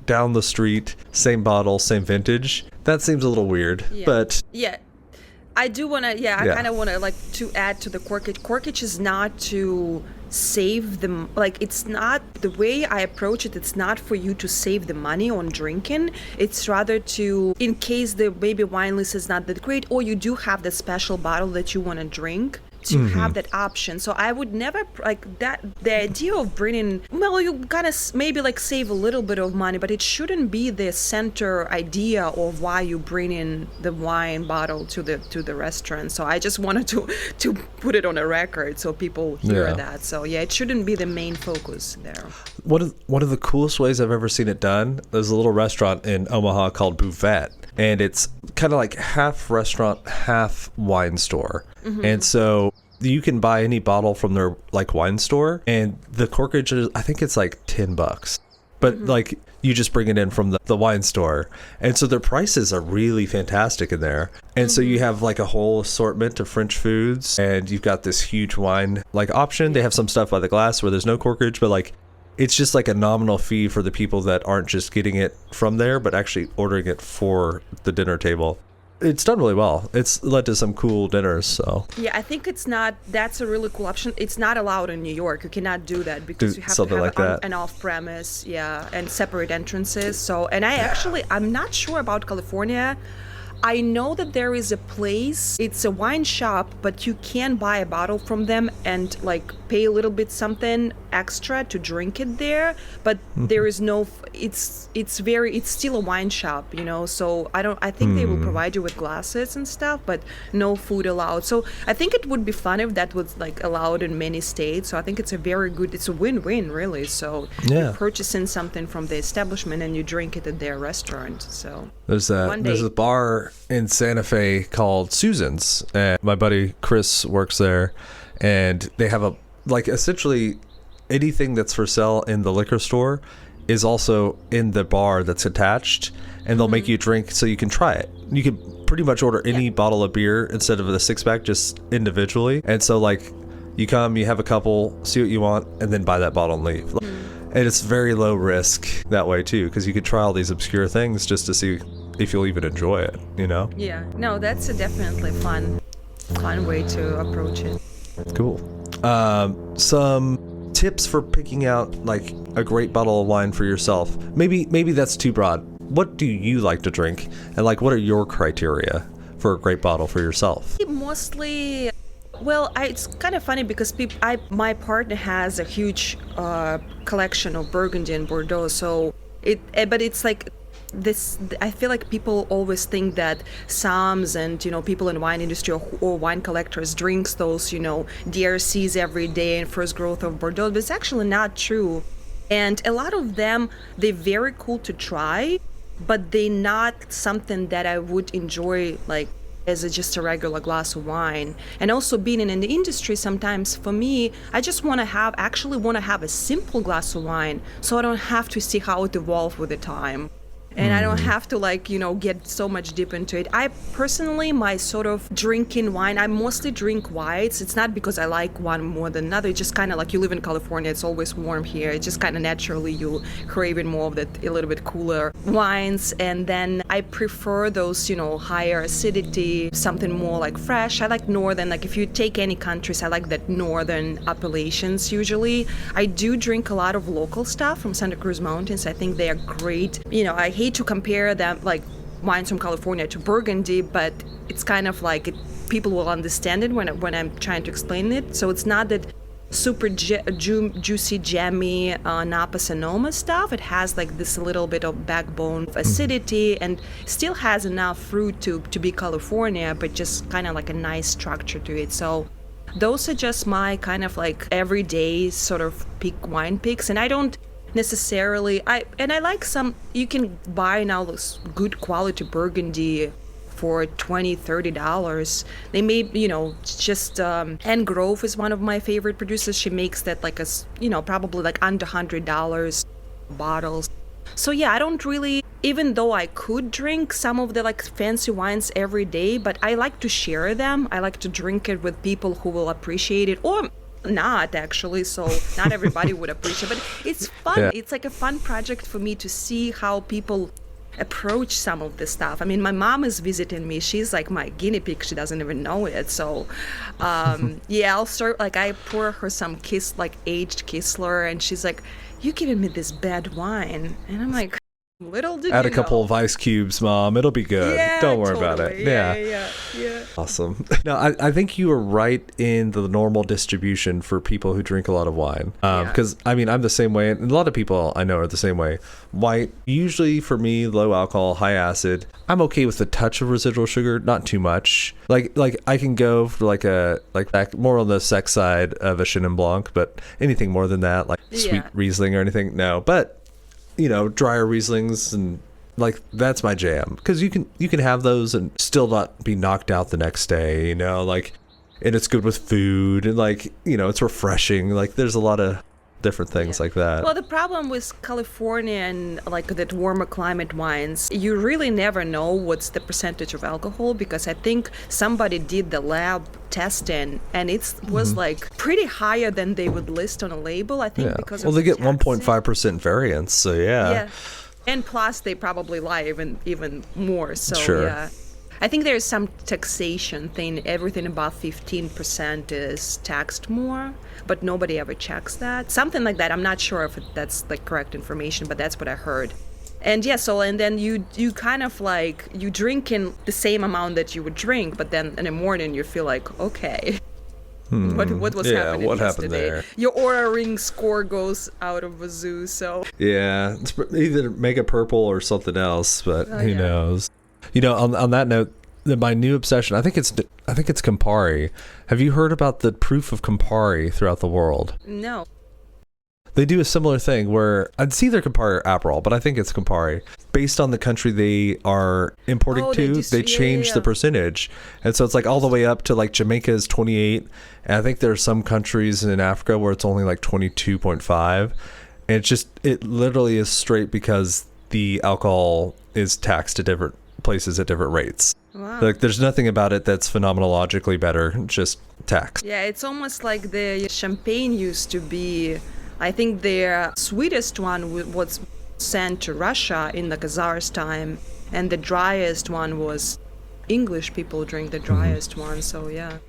down the street, same bottle, same vintage, that seems a little weird. Yeah. But yeah. I do want to, I kind of want to to add to the Corkage. Corkage is not to save them, it's not, the way I approach it, it's not for you to save the money on drinking. It's rather to, in case the maybe wine list is not that great, or you do have the special bottle that you want to drink, to have that option. So I would never the idea of bringing, you gotta maybe save a little bit of money, but it shouldn't be the center idea of why you bring in the wine bottle to the restaurant. So I just wanted to put it on a record so people hear that. So it shouldn't be the main focus there. One of the coolest ways I've ever seen it done, there's a little restaurant in Omaha called Buvette, and it's kind of half restaurant, half wine store. And so you can buy any bottle from their wine store, and the corkage is, I think it's $10, but you just bring it in from the wine store, and so their prices are really fantastic in there. And so you have a whole assortment of French foods, and you've got this huge wine option. They have some stuff by the glass where there's no corkage, but it's just a nominal fee for the people that aren't just getting it from there, but actually ordering it for the dinner table. It's done really well. It's led to some cool dinners. So yeah, I think that's a really cool option. It's not allowed in New York. You cannot do that because you have to have an off-premise, and separate entrances. So, and I'm not sure about California. I know that there is a place, it's a wine shop, but you can buy a bottle from them and pay a little bit something extra to drink it there, but there is no, it's still a wine shop, so I think they will provide you with glasses and stuff, but no food allowed. So I think it would be fun if that was like allowed in many states. So I think it's a win-win really. So you're purchasing something from the establishment and you drink it at their restaurant. So there's a bar in Santa Fe called Susan's, and my buddy Chris works there, and they have essentially anything that's for sale in the liquor store is also in the bar that's attached, and they'll make you drink so you can try it. You can pretty much order any bottle of beer instead of a 6-pack just individually. And so you come, you have a couple, see what you want, and then buy that bottle and leave. And it's very low risk that way too, because you could try all these obscure things just to see if you'll even enjoy it, Yeah, no, that's a definitely fun way to approach it. Cool. Some tips for picking out a great bottle of wine for yourself. Maybe that's too broad. What do you like to drink, and what are your criteria for a great bottle for yourself? Mostly, well, it's kind of funny because my partner has a huge collection of Burgundy and Bordeaux, so but it's this, I feel like people always think that Psalms and people in wine industry or wine collectors drinks those DRCs every day and first growth of Bordeaux, but it's actually not true. And a lot of them, they're very cool to try, but they're not something that I would enjoy as just a regular glass of wine. And also being in the industry, sometimes for me, I just want to have a simple glass of wine, so I don't have to see how it evolves with the time. And I don't have to get so much deep into it. I personally, my sort of drinking wine, I mostly drink whites. It's not because I like one more than another. It's just kind of you live in California, it's always warm here. It's just kind of naturally you craving more of that a little bit cooler wines. And then I prefer those, higher acidity, something more fresh. I like northern, if you take any countries, I like that northern appellations usually. I do drink a lot of local stuff from Santa Cruz Mountains. I think they are great. I hate to compare them wines from California to Burgundy, but it's kind of people will understand it when I'm trying to explain it. So it's not that super juicy, jammy Napa Sonoma stuff. It has this little bit of backbone of acidity and still has enough fruit to be California, but just kind of a nice structure to it. So those are just my kind of everyday sort of wine picks, and I don't necessarily I like some, you can buy now this good quality Burgundy for $20-30. They may just Anne Grove is one of my favorite producers. She makes that probably under $100 bottles. So yeah, I don't really, even though I could drink some of the fancy wines every day, but I like to share them. I like to drink it with people who will appreciate it, or not actually, so not everybody would appreciate, but it's fun. Yeah. It's a fun project for me to see how people approach some of this stuff. I mean, my mom is visiting me. She's my guinea pig. She doesn't even know it. So I'll start I pour her some aged Kistler, and she's like, "You giving me this bad wine?" And I'm like, little did add you a couple of ice cubes, Mom. It'll be good. Yeah, don't worry totally. about it. Yeah. Awesome. No, I think you were right in the normal distribution for people who drink a lot of wine. Because I'm the same way, and a lot of people I know are the same way. White, usually for me, low alcohol, high acid. I'm okay with a touch of residual sugar, not too much. I can go for more on the sex side of a Chenin Blanc, but anything more than that, sweet Riesling or anything, no. But drier Rieslings, and that's my jam, because you can have those and still not be knocked out the next day, and it's good with food, and it's refreshing. There's a lot of different things like that. Well, the problem with California and that warmer climate wines, you really never know what's the percentage of alcohol, because I think somebody did the lab testing and it was pretty higher than they would list on a label, I think, because they get 1.5% variance, so yeah. And plus they probably lie even more, so sure. I think there's some taxation thing. Everything above 15% is taxed more, but nobody ever checks that. Something like that. I'm not sure if that's correct information, but that's what I heard. And and then you kind of you drink in the same amount that you would drink, but then in the morning you feel okay. What was happening what happened yesterday? there? Your Aura Ring score goes out of the zoo, so... Yeah, it's either make it purple or something else, but who yeah. knows? On that note, my new obsession, I think it's Campari. Have you heard about the proof of Campari throughout the world? No. They do a similar thing where it's either Campari or Aperol, but I think it's Campari. Based on the country they are importing they change the percentage. And so it's like all the way up to like Jamaica is 28. And I think there are some countries in Africa where it's only like 22.5. And it literally is straight because the alcohol is taxed at different places at different rates. Wow. Like there's nothing about it that's phenomenologically better, just taxed. Yeah, it's almost like the champagne used to be... I think the sweetest one was sent to Russia in the Tsar's time, and the driest one was English people drink the driest one, so yeah.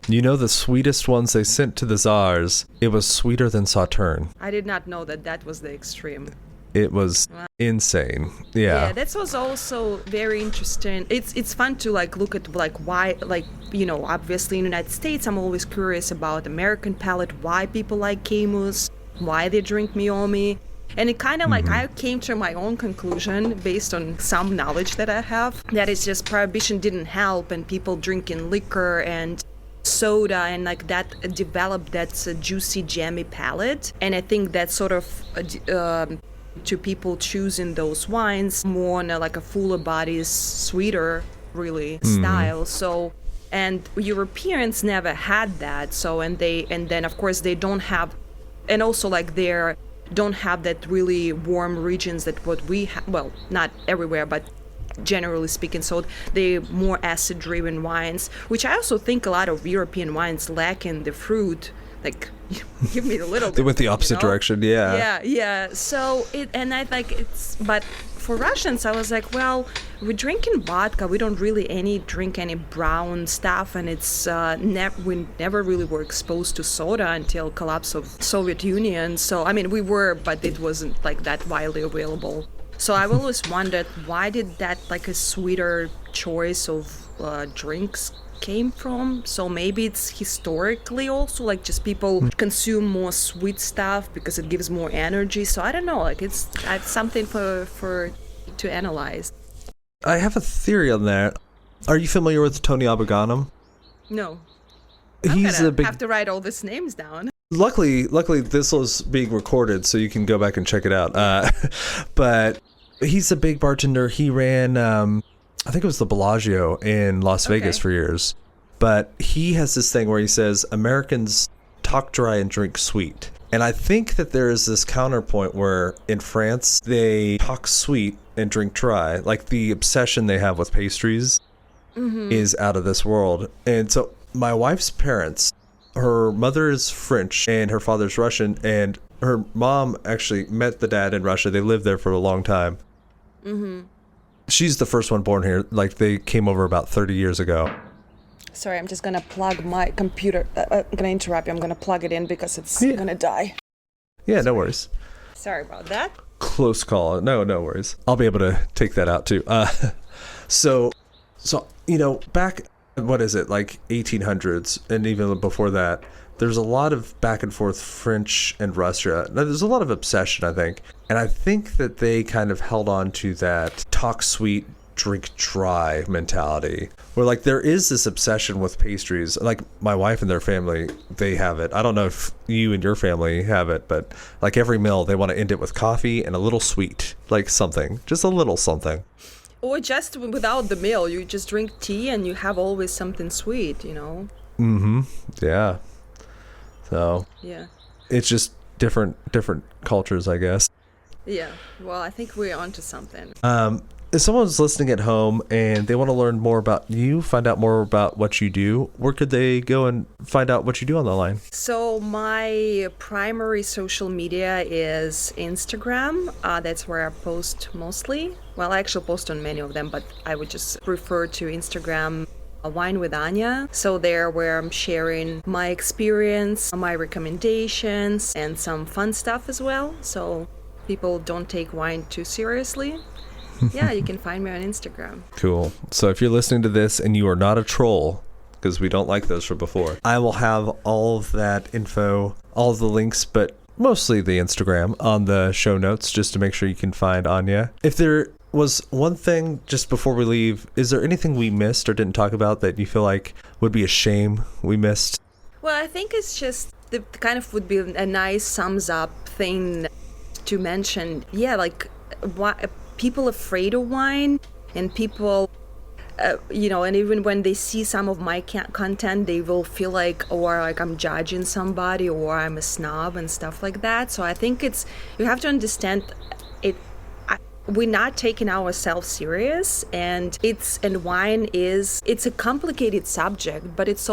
The sweetest ones they sent to the Tsars, it was sweeter than Sauterne. I did not know that was the extreme. It was insane. Yeah, that was also very interesting. It's fun to like look at like why, like, obviously in the United States I'm always curious about American palate, why people like Camus, why they drink Miomi. And it kind of like I came to my own conclusion based on some knowledge that I have, that it's just prohibition didn't help, and people drinking liquor and soda and like that developed that juicy jammy palate. And I think that sort of to people choosing those wines more on like a fuller bodies, sweeter really style. So, and Europeans never had that. So, and then of course they don't have, and also like they don't have that really warm regions that what we have. Well, not everywhere, but generally speaking. So they more acid driven wines, which I also think a lot of European wines lack in the fruit. Like, give me a little bit. They went the opposite direction. Yeah. So but for Russians, I was like, well, we're drinking vodka. We don't really drink any brown stuff, and it's we never really were exposed to soda until collapse of Soviet Union. So I mean, we were, but it wasn't like that widely available. So I've always wondered, why did that like a sweeter choice of drinks came from? So maybe it's historically also like just people consume more sweet stuff because it gives more energy. So I don't know, like it's something for to analyze. I have a theory on that. Are you familiar with Tony Abou-Ganem? No. He's a big... have to write all these names down. Luckily this was being recorded, so you can go back and check it out. But he's a big bartender. He ran I think it was the Bellagio in Las Vegas for years. But he has this thing where he says Americans talk dry and drink sweet. And I think that there is this counterpoint where in France, they talk sweet and drink dry. Like the obsession they have with pastries is out of this world. And so my wife's parents, her mother is French and her father's Russian. And her mom actually met the dad in Russia. They lived there for a long time. She's the first one born here. Like they came over about 30 years ago. Sorry, I'm just going to plug my computer. I'm going to interrupt you. I'm going to plug it in because it's going to die. Yeah, no worries. Sorry about that. Close call. No worries. I'll be able to take that out too. So, back, what is it, like 1800s and even before that, there's a lot of back and forth French and Russia. There's a lot of obsession, I think. And I think that they kind of held on to that talk sweet, drink dry mentality where like there is this obsession with pastries. Like my wife and their family, they have it. I don't know if you and your family have it, but like every meal they want to end it with coffee and a little sweet, like something, just a little something. Or just without the meal, you just drink tea and you have always something sweet, Yeah. So yeah, it's just different cultures, I guess. Yeah. Well, I think we're onto something. If someone's listening at home and they want to learn more about you, find out more about what you do, where could they go and find out what you do on the line? So my primary social media is Instagram. That's where I post mostly. Well, I actually post on many of them, but I would just refer to Instagram, Wine with Anya. So there where I'm sharing my experience, my recommendations, and some fun stuff as well. So people don't take wine too seriously. Yeah, you can find me on Instagram. Cool. So if you're listening to this and you are not a troll, because we don't like those from before. I will have all of that info, all of the links, but mostly the Instagram on the show notes, just to make sure you can find Anya. If there was one thing just before we leave, is there anything we missed or didn't talk about that you feel like would be a shame we missed? Well, I think it's just the kind of would be a nice sums up thing to mention. Yeah, like people afraid of wine, and people, and even when they see some of my content, they will feel like, or like I'm judging somebody, or I'm a snob and stuff like that. So I think you have to understand it. We're not taking ourselves serious, and wine it's a complicated subject, but it's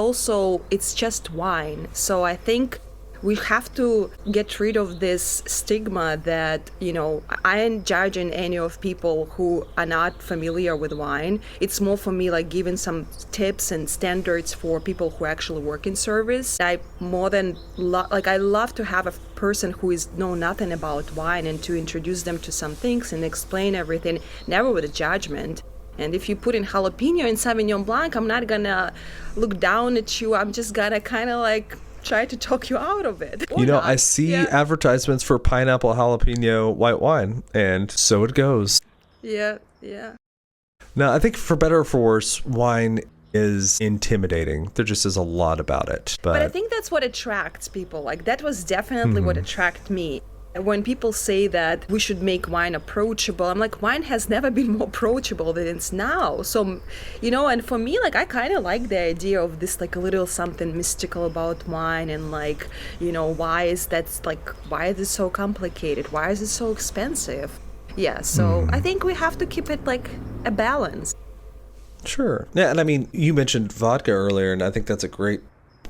just wine. So I think we have to get rid of this stigma that, I ain't judging any of people who are not familiar with wine. It's more for me like giving some tips and standards for people who actually work in service. I love to have a person who know nothing about wine and to introduce them to some things and explain everything, never with a judgment. And if you put in jalapeno in Sauvignon Blanc, I'm not gonna look down at you. I'm just gonna kind of like try to talk you out of it. I see advertisements for pineapple jalapeno white wine, and so it goes. Yeah. Now, I think for better or for worse, wine is intimidating. There just is a lot about it. But I think that's what attracts people. Like, that was definitely what attracted me. When people say that we should make wine approachable, I'm like, wine has never been more approachable than it's now. So, and for me, like, I kind of like the idea of this, like, a little something mystical about wine, and like, why is it so complicated? Why is it so expensive? Yeah, so I think we have to keep it like a balance. Sure. Yeah, and I mean, you mentioned vodka earlier, and I think that's a great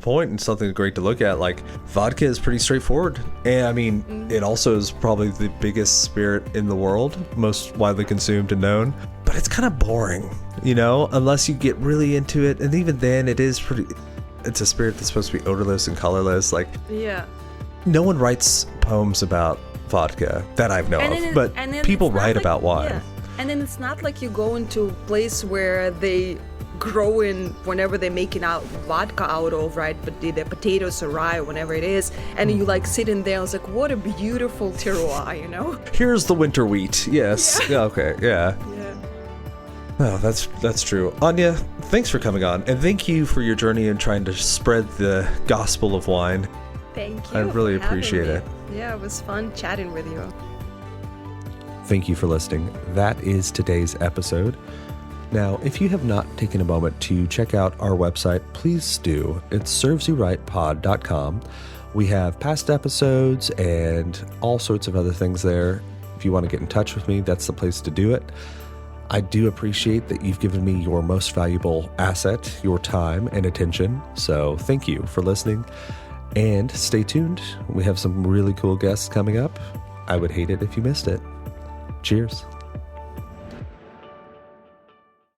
point and something great to look at. Like, vodka is pretty straightforward, and I mean, it also is probably the biggest spirit in the world, most widely consumed and known, but it's kind of boring, unless you get really into it. And even then, it's a spirit that's supposed to be odorless and colorless. Like, yeah, no one writes poems about vodka that I've known of, but people write about wine. Yeah. And then it's not like you go into a place where they grow in whenever they're making out vodka out of, right? But the potatoes or rye, whatever it is, and you like sit in there. I was like, what a beautiful terroir, Here's the winter wheat. Yes. Yeah. Okay. Yeah. No, that's true. Anya, thanks for coming on, and thank you for your journey in trying to spread the gospel of wine. Thank you. I really appreciate it. Yeah, it was fun chatting with you. Thank you for listening. That is today's episode. Now, if you have not taken a moment to check out our website, please do. It's servesyouRightPod.com. We have past episodes and all sorts of other things there. If you want to get in touch with me, that's the place to do it. I do appreciate that you've given me your most valuable asset, your time and attention. So thank you for listening, and stay tuned. We have some really cool guests coming up. I would hate it if you missed it. Cheers.